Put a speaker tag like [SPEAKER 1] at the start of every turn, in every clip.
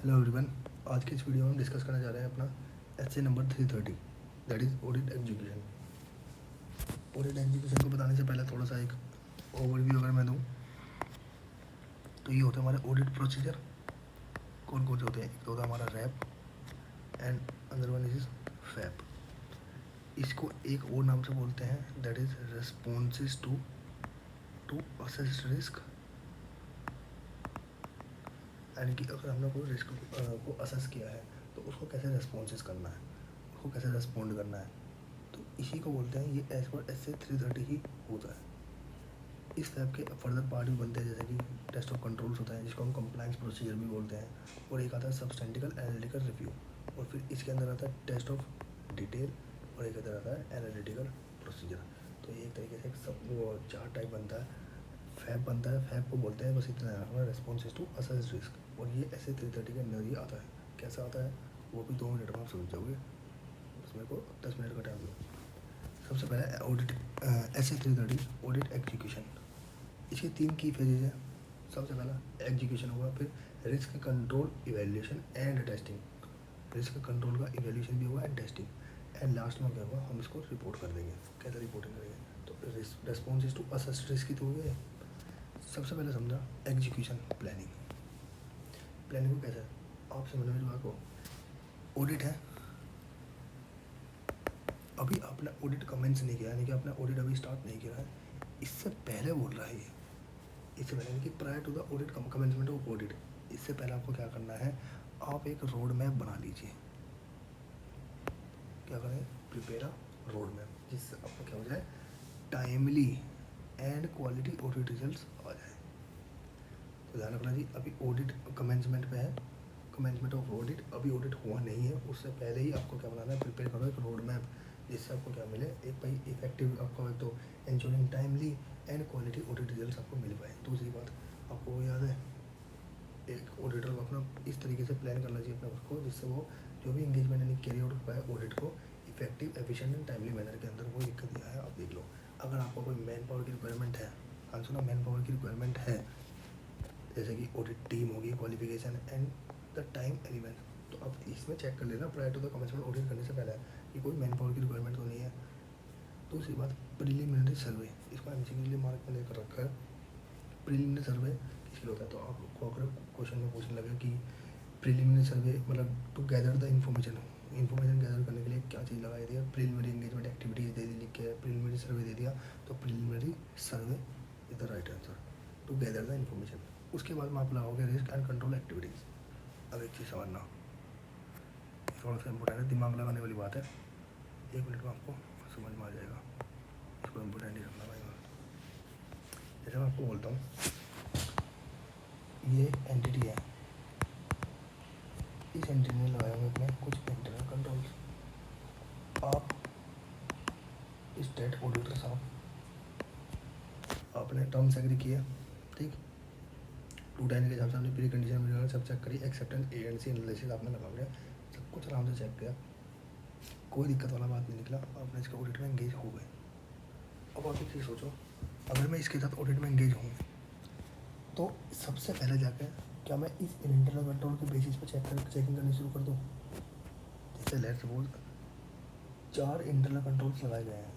[SPEAKER 1] Hello everyone. आज की इस वीडियो में हम डिस्कस करना चाह रहे हैं अपना S A number 330, that is audit execution. Audit execution को बताने से पहले थोड़ा सा एक ओवरव्यू अगर मैं दूं तो ये होता है हमारे ऑडिट प्रोसीजर। कौन कौन से होते हैं? एक तो होता है हमारा RAP and other one is FAP. इसको एक और नाम से बोलते हैं, that is responses to assess risk. यानी कि अगर हमने कोई रिस्क को असेस किया है तो उसको कैसे रेस्पॉन्सेस करना है, उसको कैसे रेस्पॉन्ड करना है, तो इसी को बोलते हैं। ये एज पर एसए 330 ही होता है। इस टाइप के फर्दर पार्ट भी बनते हैं, जैसे कि टेस्ट ऑफ कंट्रोल्स होता है जिसको हम कंप्लायंस प्रोसीजर भी बोलते हैं, और एक आता है सबस्टेंटिकल एनालिटिकल रिव्यू, और फिर इसके अंदर आता है टेस्ट ऑफ डिटेल, और एक अंदर आता है एनालिटिकल प्रोसीजर। तो ये एक तरीके से सब वो 4 टाइप बनता है। फैप बनता है, फैप को बोलते हैं बस इतना है, रेस्पॉन्सेज टू असेस रिस्क, और ये एसए 330 के अंदर ही आता है। कैसा आता है वो भी 2 मिनट में आप समझ जाओगे, बस मेरे को 10 मिनट का टाइम दो। सबसे पहले ऑडिट एसए 330 ऑडिट एग्जीक्यूशन। इसके 3 की फेजेज हैं। सबसे पहला एग्जीक्यूशन होगा, फिर risk control, evaluation and testing. Risk control का इवैल्यूएशन भी होगा एंड टेस्टिंग, एंड लास्ट में क्या होगा, हम इसको रिपोर्ट कर देंगे। कैसे रिपोर्टिंग करेंगे? तो रेस्पॉन्सेज टू असेस रिस्क तो हो गए। सबसे पहले समझा एग्जीक्यूशन प्लानिंग। प्लानिंग को कैसे आप समझ में बात को, ऑडिट है, अभी आपने ऑडिट कमेंस नहीं किया, यानी कि आपने ऑडिट अभी स्टार्ट नहीं किया है, इससे पहले बोल रहा है ये, इससे पहले कि prior to the audit commencement of audit, इससे पहले आपको क्या करना है, आप एक रोड मैप बना लीजिए। क्या करें? प्रिपेयर अ रोड मैप, जिससे आपको क्या हो जाए, timely and quality audit results आ जाए। तो ध्यान रखना जी, अभी ऑडिट कमेंसमेंट पे है, कमेंसमेंट ऑफ ऑडिट, अभी ऑडिट हुआ नहीं है, उससे पहले ही आपको क्या बनाना है, प्रिपेयर करो एक रोड मैप, जिससे आपको क्या मिले, एक भाई इफेक्टिव आपको एक तो ensuring timely and quality audit results आपको मिल पाए। दूसरी बात आपको वो याद है, एक ऑडिटर को अपना इस तरीके से प्लान करना चाहिए अपने उसको, जिससे वो जो भी इंगेजमेंट यानी कैरी आउट पाए ऑडिट को effective, efficient and timely manner के अंदर। वो दिक्कत दिया है, आप देख लो। अगर आपको कोई मैन पावर की रिक्वायरमेंट है, हाँ सुना, मैन पावर की रिक्वायरमेंट है, जैसे कि ऑडिट टीम होगी, qualification and the time element, तो अब इसमें चेक कर लेना prior to the commencement audit करने से पहले कि कोई मैन पावर की रिक्वायरमेंट तो नहीं है। दूसरी बात प्रिलिमिनरी सर्वे, इसको एमसीक्यू के लिए मार्क में लेकर रखा है। प्रिलिमिनरी सर्वे किसके लिए होता है? तो आपको अगर क्वेश्चन में पूछने लगे कि प्रिलिमिनरी सर्वे मतलब to gather the information gather करने के लिए क्या चीज़ लगाई दिया, प्रिलिमिनरी एंगेजमेंट एक्टिविटीज़ दे दी लिख के, प्रिलिमिनरी सर्वे दे दिया, तो preliminary survey is the right answer to gather the information. उसके बाद में आप लगाओगे रिस्क एंड कंट्रोल एक्टिविटीज़। अब एक चीज़ समझना, थोड़ा सा इम्पोर्टेंट है, दिमाग लगाने वाली बात है, 1 मिनट में आपको समझ में आ जाएगा, इसको इम्पोर्टेंट ही रखना भाई। जैसे मैं आपको बोलता हूँ, ये एंटिटी है, इस एंटिटी में लगाए हुए अपने कुछ इंटरनल कंट्रोल्स। आप स्टेट ऑडिटर साहब, आपने टर्म्स एग्री किए, ठीक, 210 के हिसाब से आपने प्री कंडीशन वगैरह सब चेक करी, acceptance A and C analysis आपने लगा लिया, सब कुछ आराम से चेक किया, कोई दिक्कत वाला बात नहीं निकला, आपने इसके ऑडिट में एंगेज हो गए। अब आप एक चीज़ सोचो, अगर मैं इसके साथ ऑडिट में एंगेज हूँ तो सबसे पहले जाकर क्या मैं इस इंटरनल कंट्रोल के बेसिस पर चेकिंग करनी शुरू कर दूँ? जैसे लेट्स सपोज 4 इंटरनल कंट्रोल्स लगाए गए हैं,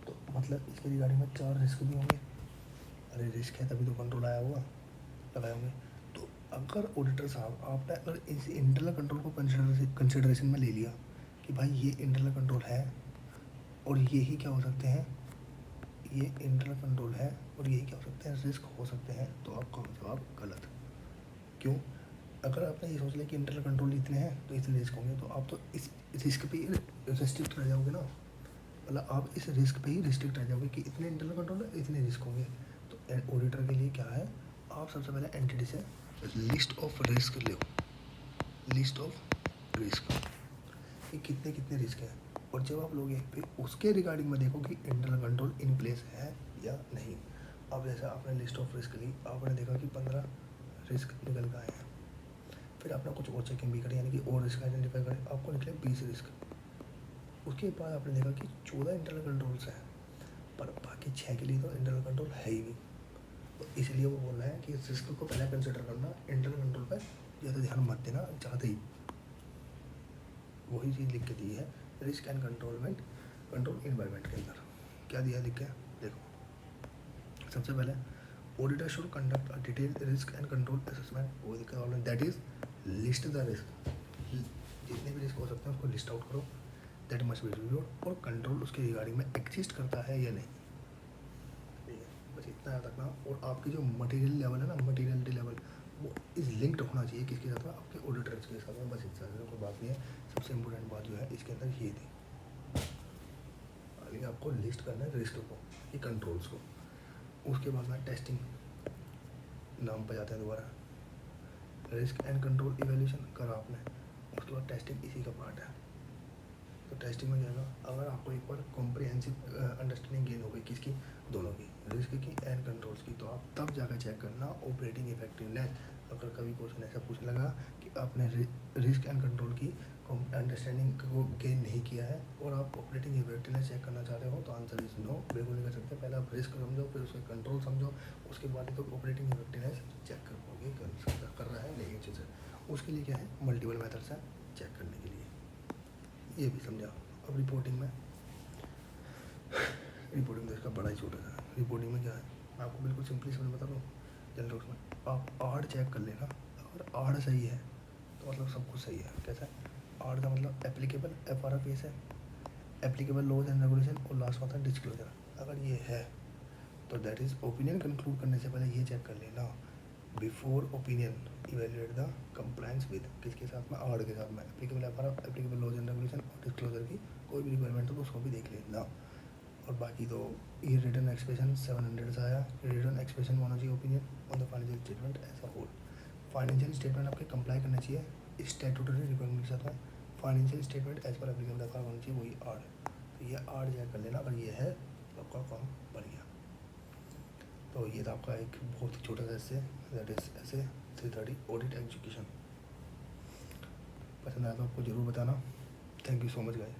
[SPEAKER 1] तो मतलब इसके रिगार्डिंग में 4 रिस्क भी होंगे। अरे रिस्क है तभी तो कंट्रोल आया होगा, लगाए होंगे। तो अगर ऑडिटर साहब आपने अगर इस इंटरनल कंट्रोल को कंसिडरेशन में ले लिया कि भाई ये इंटरनल कंट्रोल है और ये ही क्या हो सकते हैं, ये इंटरनल कंट्रोल है और यही क्या हो सकते हैं, रिस्क हो सकते हैं, तो आपका जवाब गलत। क्यों? अगर आपने ये सोच लिया कि इंटरनल कंट्रोल इतने हैं तो इतने रिस्क होंगे, तो आप तो इस रिस्क पे ही रिस्ट्रिक्ट रह जाओगे ना, मतलब आप इस रिस्क पे ही रिस्ट्रिक्ट रह जाओगे कि इतने इंटरनल कंट्रोल है, इतने रिस्क होंगे। तो ऑडिटर के लिए क्या है, आप सबसे पहले एंटिटी से list of risk low, list of risk, ये कितने कितने रिस्क हैं, और जब आप लोगे फिर उसके रिगार्डिंग में देखो कि इंटरनल कंट्रोल इन प्लेस है या नहीं। अब जैसे आपने लिस्ट ऑफ रिस्क ली, आपने देखा कि 15 रिस्क निकल के आए हैं, फिर आपने कुछ और चेकिंग भी करी, यानी कि और रिस्क आइडेंटिफाई करें, आपको निकले 20 रिस्क। उसके बाद आपने देखा कि 14 इंटरनल कंट्रोल्स हैं, पर बाकी 6 के लिए तो इंटरनल कंट्रोल है ही नहीं। तो इसलिए वो बोल रहा है कि इस रिस्क को पहले कंसिडर करना, इंटरनल कंट्रोल पर ज़्यादा ध्यान ध्यान मत देना ज़्यादा ही, वही चीज़ लिख के दी है रिस्क एंड कंट्रोल इन्वायरमेंट के अंदर। क्या दिया लिख के, देखो सबसे पहले auditor should conduct a detail risk and control assessment, वो दिक्कत वाला that is list the risk, जितने भी रिस्क हो सकते हैं उसको लिस्ट आउट करो, दैट मस्ट बी रिव्यूड, और कंट्रोल उसके रिगार्डिंग में एग्जिस्ट करता है या नहीं, ठीक है, बस इतना याद रखना। और आपकी जो मटेरियल लेवल है ना, मटेरियलिटी लेवल, वो इज लिंक्ड होना चाहिए किसके साथ में, आपके ऑडिटर्स के साथ में, बस इतना कोई बात नहीं है। सबसे इम्पोर्टेंट बात जो है इसके अंदर ये थी, अभी आपको लिस्ट करना है रिस्क को, ये कंट्रोल्स को, उसके बाद में टेस्टिंग नाम पर जाते हैं दोबारा, रिस्क एंड कंट्रोल इवैल्यूएशन करा आपने, उसके बाद टेस्टिंग इसी का पार्ट है। तो टेस्टिंग में जाएगा, अगर आपको एक बार कॉम्प्रिहेंसिव अंडरस्टैंडिंग गेन हो गई किसकी, दोनों की, रिस्क की एंड कंट्रोल्स की, तो आप तब जाकर चेक करना ऑपरेटिंग इफेक्टिवनेस। अगर कभी क्वेश्चन ऐसा पूछने लगा कि आपने रिस्क एंड कंट्रोल की अंडरस्टैंडिंग को गेन नहीं किया है और आप ऑपरेटिंग इफेक्टिवनेस चेक करना चाह रहे हो, तो आंसर इज नो, बिल्कुल नहीं कर सकते। पहले आप रिस्क समझो, फिर उसके कंट्रोल समझो, उसके बाद तो ऑपरेटिंग इफेक्टिवनेस चेक कर पाओगे कर रहा है नहीं अच्छे से। उसके लिए क्या है, मल्टीपल मेथड्स हैं चेक करने के लिए, ये भी समझा। अब रिपोर्टिंग में तो इसका बड़ा ही छोटा सा, रिपोर्टिंग में क्या है, मैं आपको बिल्कुल सिंपली समझ बता रहा हूँ। जनरल उसमें आप आड़ चेक कर लेना, अगर आड़ सही है तो मतलब सब कुछ सही है। कैसा है आड़ का मतलब एप्लीकेबल, FRFS है, एप्लीकेबल लॉज एंड रेगुलेशन, और लास्ट आता है डिस्क्लोजर। अगर ये है तो दैट इज़ ओपिनियन कंक्लूड करने से पहले ये चेक कर लेना, before opinion evaluate the compliance with, किसके साथ में, आड़ के साथ में, एप्लीकेबल लॉज एंड रेगुलेशन और डिस्क्लोजर की कोई भी रिक्वायरमेंट हो तो उसको भी देख लेना। और बाकी तो ये रिटर्न एक्सप्रेशन 700 से आया, रिटर्न एक्सप्रेशन होना चाहिए opinion on the financial statement as a whole, financial statement आपके कंप्लाई करना चाहिए स्टैट्यूटरी रिक्वायरमेंट के साथ में, फाइनेंशियल स्टेटमेंट एज पर एप्लीकेबल एफ होना चाहिए, वही आड़, तो ये आड़ चेक कर लेना, अगर ये है तो आपका काम बन गया। तो ये था आपका एक बहुत ही छोटा सा ऐसे, दैट इज ऐसे 330 ऑडिट एग्जीक्यूशन। पसंद आया तो आपको ज़रूर बताना। Thank you so much guys.